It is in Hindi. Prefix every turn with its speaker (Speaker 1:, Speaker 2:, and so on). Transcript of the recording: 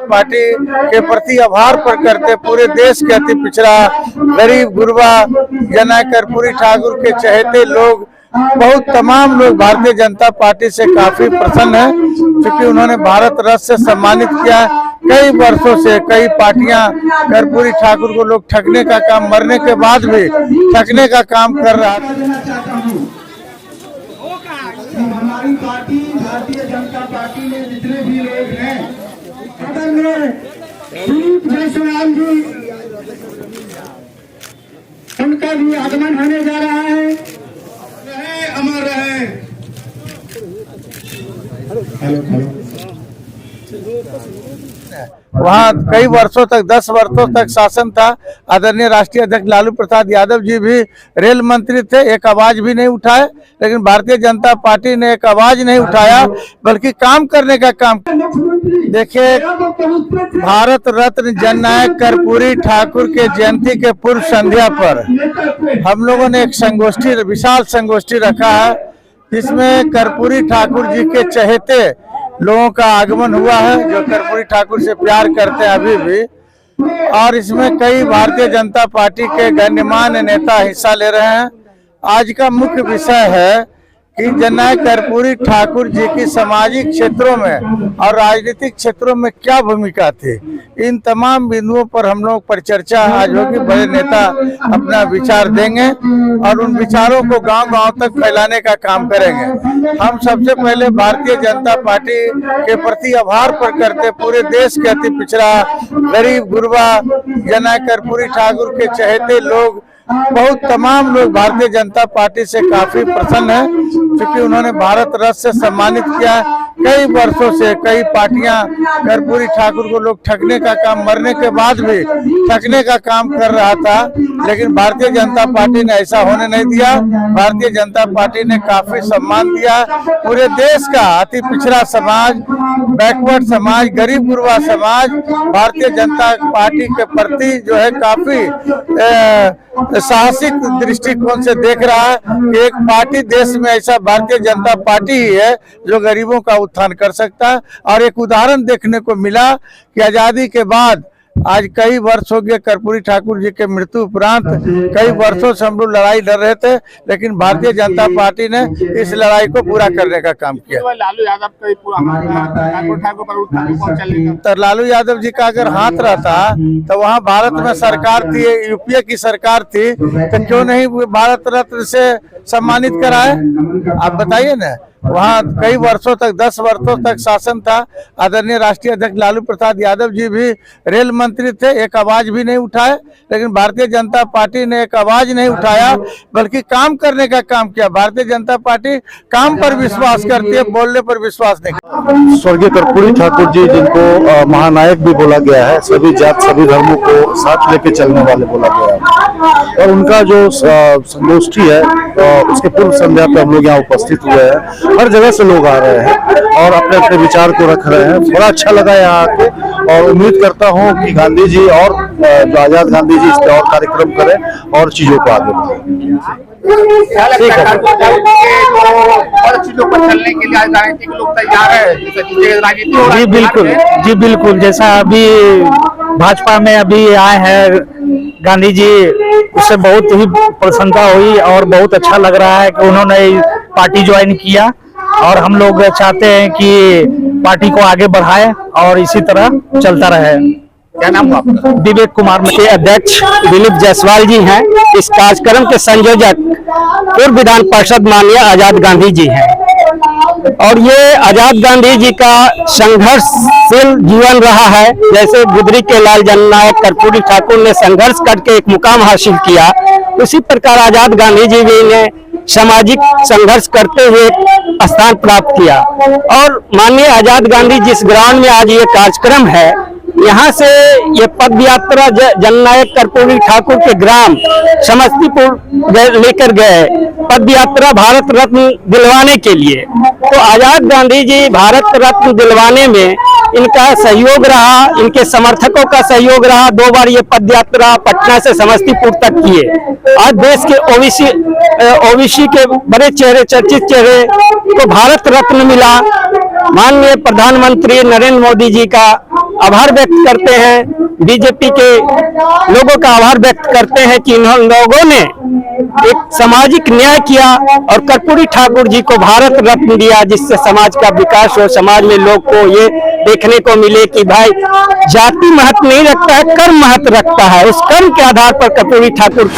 Speaker 1: पार्टी के प्रति आभार प्रकट करते पूरे देश के अति पिछड़ा गरीब गुरबा जननायक कर्पूरी ठाकुर के चहेते लोग बहुत तमाम लोग भारतीय जनता पार्टी से काफी प्रसन्न है, क्योंकि उन्होंने भारत रत्न से सम्मानित किया। कई वर्षों से कई पार्टियां कर्पूरी ठाकुर को लोग ठगने का काम, मरने के बाद भी ठगने का काम कर रहा है।
Speaker 2: हमारी पार्टी भारतीय जनता पार्टी में जितने भी लोग हैं, आदरणीय दिलीप जायसवाल जी, उनका भी आगमन होने जा रहा है। अमर रहे।
Speaker 1: वहाँ कई वर्षों तक 10 वर्षों तक शासन था। आदरणीय राष्ट्रीय अध्यक्ष लालू प्रसाद यादव जी भी रेल मंत्री थे, एक आवाज भी नहीं उठाए, लेकिन भारतीय जनता पार्टी ने एक आवाज नहीं उठाया बल्कि काम करने का काम। देखिए, भारत रत्न जननायक कर्पूरी ठाकुर के जयंती के पूर्व संध्या पर हम लोगों ने एक संगोष्ठी, विशाल संगोष्ठी रखा है, जिसमें कर्पूरी ठाकुर जी के चहेते लोगों का आगमन हुआ है, जो कर्पूरी ठाकुर से प्यार करते हैं अभी भी। और इसमें कई भारतीय जनता पार्टी के गण्यमान्य नेता हिस्सा ले रहे हैं। आज का मुख्य विषय है कि जननायक कर्पूरी ठाकुर जी की सामाजिक क्षेत्रों में और राजनीतिक क्षेत्रों में क्या भूमिका थी। इन तमाम बिंदुओं पर हम लोग पर चर्चा आज होगी। बड़े नेता अपना विचार देंगे और उन विचारों को गांव-गांव तक फैलाने का काम करेंगे। हम सबसे पहले भारतीय जनता पार्टी के प्रति आभार प्रकट करते पूरे देश के अति पिछड़ा गरीब गुरबा जननायक कर्पूरी ठाकुर के चहेते लोग, बहुत तमाम लोग भारतीय जनता पार्टी से काफी प्रसन्न है, क्योंकि उन्होंने भारत रत्न से सम्मानित किया। कई वर्षों से कई पार्टियां कर्पूरी ठाकुर को लोग ठगने का काम, मरने के बाद भी ठगने का काम कर रहा था, लेकिन भारतीय जनता पार्टी ने ऐसा होने नहीं दिया। भारतीय जनता पार्टी ने काफी सम्मान दिया। पूरे देश का अति पिछड़ा समाज, बैकवर्ड समाज, गरीब गुरबा समाज भारतीय जनता पार्टी के प्रति जो है काफी साहसिक दृष्टिकोण से देख रहा है कि एक पार्टी देश में ऐसा भारतीय जनता पार्टी ही है जो गरीबों का उत्थान कर सकता है। और एक उदाहरण देखने को मिला कि आजादी के बाद आज कई वर्ष हो गए कर्पूरी ठाकुर जी के मृत्यु उपरांत, कई वर्षों से हम लोग लड़ाई लड़ रहे थे, लेकिन भारतीय जनता पार्टी ने इस लड़ाई को पूरा करने का काम किया।
Speaker 3: लालू यादव का कर्पूरी ठाकुर पर कौन चलेगा?
Speaker 1: तो लालू यादव जी का अगर हाथ रहता तो वहाँ भारत में सरकार थी, यूपीए की सरकार थी, तो क्यों नहीं भारत रत्न से सम्मानित कराए? आप बताइए ना। वहाँ कई वर्षों तक 10 वर्षों तक शासन था। आदरणीय राष्ट्रीय अध्यक्ष लालू प्रसाद यादव जी भी रेल मंत्री थे, एक आवाज भी नहीं उठाए, लेकिन भारतीय जनता पार्टी ने एक आवाज नहीं उठाया बल्कि काम करने का काम किया। भारतीय जनता पार्टी काम पर विश्वास करती है, बोलने पर विश्वास नहीं।
Speaker 4: स्वर्गीय कर्पूरी ठाकुर जी, जिनको महानायक भी बोला गया है, सभी जात सभी धर्मों को साथ लेके चलने वाले बोला गया है, और उनका जो संगोष्ठी है उसके पूर्व संध्या पे हम लोग यहाँ उपस्थित हुए हैं। हर जगह से लोग आ रहे हैं और अपने अपने विचार को रख रहे हैं। बड़ा अच्छा लगा यहाँ आके, और उम्मीद करता हूँ कि गांधी जी और जो आजाद गांधी जी इस पे और कार्यक्रम करें और चीजों को आगे बढ़ाएं।
Speaker 3: ठीक है, चीजों पर चलने के लिए राजनीतिक लोग तैयार है।
Speaker 5: जी बिल्कुल, जी बिल्कुल। जैसा अभी भाजपा में अभी आए हैं गांधी जी, उससे बहुत ही प्रसन्नता हुई और बहुत अच्छा लग रहा है कि उन्होंने पार्टी ज्वाइन किया, और हम लोग चाहते हैं कि पार्टी को आगे बढ़ाए और इसी तरह चलता रहे।
Speaker 3: क्या नाम है आपका?
Speaker 5: विवेक कुमार के अध्यक्ष दिलीप जायसवाल जी हैं। इस कार्यक्रम के संयोजक पूर्व विधान पार्षद माननीय आजाद गांधी जी हैं, और ये आजाद गांधी जी का संघर्षशील जीवन रहा है। जैसे गुदरी के लाल जननायक कर्पूरी ठाकुर ने संघर्ष करके एक मुकाम हासिल किया, उसी प्रकार आजाद गांधी जी भी ने सामाजिक संघर्ष करते हुए स्थान प्राप्त किया। और माननीय आजाद गांधी जिस ग्राउंड में आज ये कार्यक्रम है, यहाँ से ये पद यात्रा जननायक कर्पूरी ठाकुर के ग्राम समस्तीपुर लेकर गए, पद यात्रा भारत रत्न दिलवाने के लिए। तो आजाद गांधी जी भारत रत्न दिलवाने में इनका सहयोग रहा, इनके समर्थकों का सहयोग रहा। 2 बार ये पद यात्रा पटना से समस्तीपुर तक किए। आज देश के ओबीसी के बड़े चेहरे, चर्चित चेहरे को भारत रत्न मिला, माननीय प्रधानमंत्री नरेंद्र मोदी जी का आभार व्यक्त करते हैं, बीजेपी के लोगों का आभार व्यक्त करते हैं कि इन लोगों ने एक सामाजिक न्याय किया और कर्पूरी ठाकुर जी को भारत रत्न दिया, जिससे समाज का विकास हो, समाज में लोग को ये देखने को मिले कि भाई जाति महत्व नहीं रखता है, कर्म महत्व रखता है। उस कर्म के आधार पर कर्पूरी ठाकुर